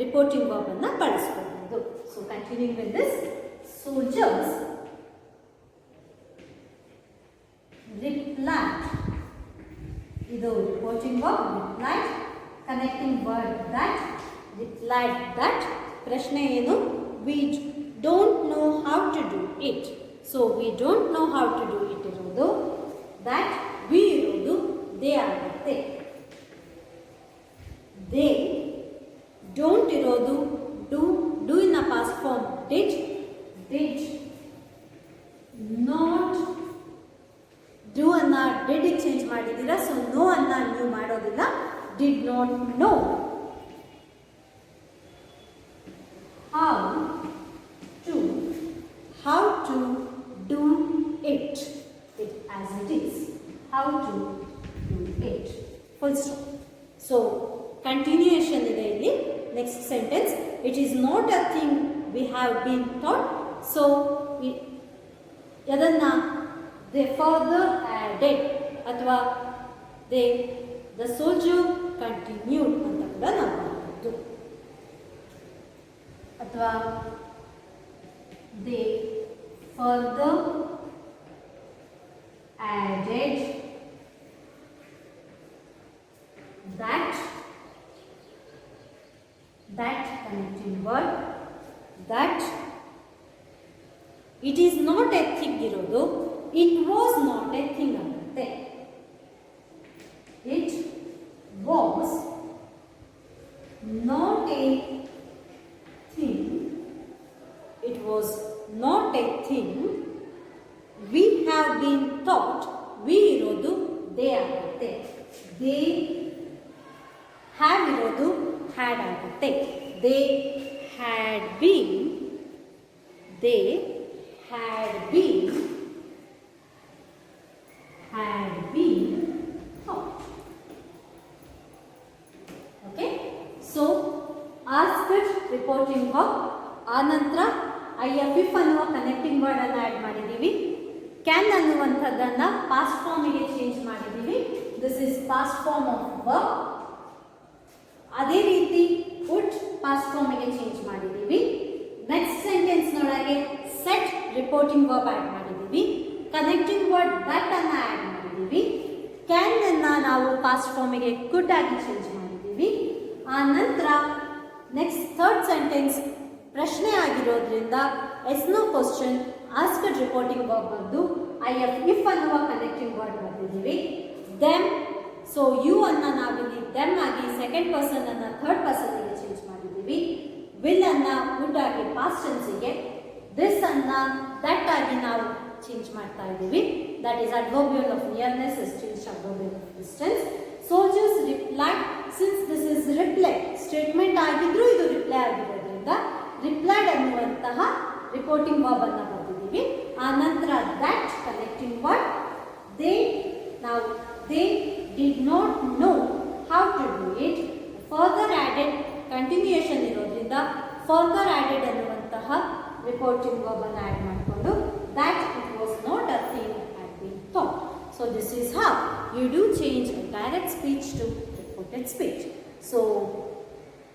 reporting verb ಅನ್ನು ಬಳಸ್ಕೊಬಹುದು. So continuing with this, soldiers replied. ಇದು reporting verb replied. Connecting word that. replied that. ಪ್ರಶ್ನೆ ಏನು? we don't know how to do it. So we don't know how to do it ಇರೋದು. that we ಇರೋದು they ಆಗುತ್ತೆ. they don't ಇರೋದು do in a past form did not. do ಅನ್ನ did change ಮಾಡಿದ್ದೀರಾ, so no ಅನ್ನ ನೀವು ಮಾಡೋದಿಲ್ಲ. did not know. how to do it as it is. how to do it. Full stop. So continuation ಇದೆ ಇಲ್ಲಿ. next sentence, it is not a thing we have been taught. So ಅದನ್ನ they further added ಅಥವಾ the soldier continued ಅಂತ ಕೂಡ ನಾವು ಮಾಡಬಹುದು. ಅಥವಾ they further added that that connecting word, that it is not a thing ಇರೋದು it was not a thing ಆಗುತ್ತೆ. It was not a thing. It was not a thing. We have been taught. We ಇರೋದು they ಆಗುತ್ತೆ. They have ಇರೋದು had ಆಗುತ್ತೆ. They had been. They had been taught. Okay. So asked reporting verb ಆನಂತರ if ಅನ್ನುವ connecting word ಅನ್ನು add ಮಾಡಿದ್ದೀವಿ. Can ಅನ್ನುವಂಥದ್ದನ್ನು past ಫಾರ್ಮಿಗೆ ಚೇಂಜ್ ಮಾಡಿದ್ದೀವಿ. This is past form of verb. ಅದೇ ರೀತಿ ವುಡ್ ಪಾಸ್ಟ್ ಫಾರ್ಮಿಗೆ ಚೇಂಜ್ ಮಾಡಿದ್ದೀವಿ. ನೆಕ್ಸ್ಟ್ ಸೆಂಟೆನ್ಸ್ ನೊಳಗೆ ಸೆಟ್ ರಿಪೋರ್ಟಿಂಗ್ ವರ್ಬ್ ಆಡ್ ಮಾಡಿದ್ದೀವಿ. ಕನೆಕ್ಟಿಂಗ್ ವರ್ಡ್ ದಟ್ ಅನ್ನು ಆಡ್ ಮಾಡಿದ್ದೀವಿ. ಕ್ಯಾನ್ ಅನ್ನ ನಾವು ಪಾಸ್ಟ್ ಫಾರ್ಮಿಗೆ ಕುಡ್ ಆಗಿ ಚೇಂಜ್ ಮಾಡಿದ್ದೀವಿ. ಆ ನಂತರ ನೆಕ್ಸ್ಟ್ ಥರ್ಡ್ ಸೆಂಟೆನ್ಸ್ ಪ್ರಶ್ನೆ ಆಗಿರೋದ್ರಿಂದ yes no question asked reporting verb ಬಂದು if ಅನ್ನುವ ಕನೆಕ್ಟಿಂಗ್ ವರ್ಡ್ ಬರ್ತಿದ್ದೀವಿ. ದೆಮ್, ಸೊ ಯು ಅನ್ನ ನಾವಿಲ್ಲಿ ದೆಮ್ ಆಗಿ ಸೆಕೆಂಡ್ ಪರ್ಸನ್ ಅನ್ನ ಥರ್ಡ್ ಪರ್ಸನ್ಗೆ ಚೇಂಜ್ ಮಾಡಿದ್ದೀವಿ. ವಿಲ್ ಅನ್ನ ವುಡ್ ಆಗಿ ಪಾಸ್ಟ್ ಟೆನ್ಸಿಗೆ, ದಿಸ್ ಅನ್ನ ದಟ್ ಆಗಿ ನಾವು ಚೇಂಜ್ ಮಾಡ್ತಾ ಇದ್ದೀವಿ. That is adverbial of nearness is change adverbial of distance. Soldiers replied, since this is reply statement ಆಗಿದ್ರೂ ಇದು ರಿಪ್ಲೈ ಆಗಿರೋದ್ರಿಂದ ರಿಪ್ಲೈಡ್ ಅನ್ನುವಂತಹ ರಿಪೋರ್ಟಿಂಗ್ ವರ್ಬ್ ಅನ್ನು ಬರ್ತಿದ್ದೀವಿ. ಆ ನಂತರ ದಟ್ ಕನೆಕ್ಟಿಂಗ್ ವರ್ಡ್. ದೇ, ನಾವು they did not know how to do it. Further added continuation ಇರೋದ್ರಿಂದ ಫರ್ದರ್ ಆ್ಯಡೆಡ್ ಅನ್ನುವಂತಹ ರಿಪೋರ್ಟಿಂಗ್ ವರ್ಬ್ ಅನ್ನು ಆ್ಯಡ್ ಮಾಡಿಕೊಂಡು that it was not a thing had been taught. So this is how you do change a direct speech to reported speech. So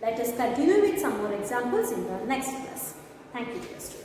let us continue with some more examples in the next class. Thank you, students.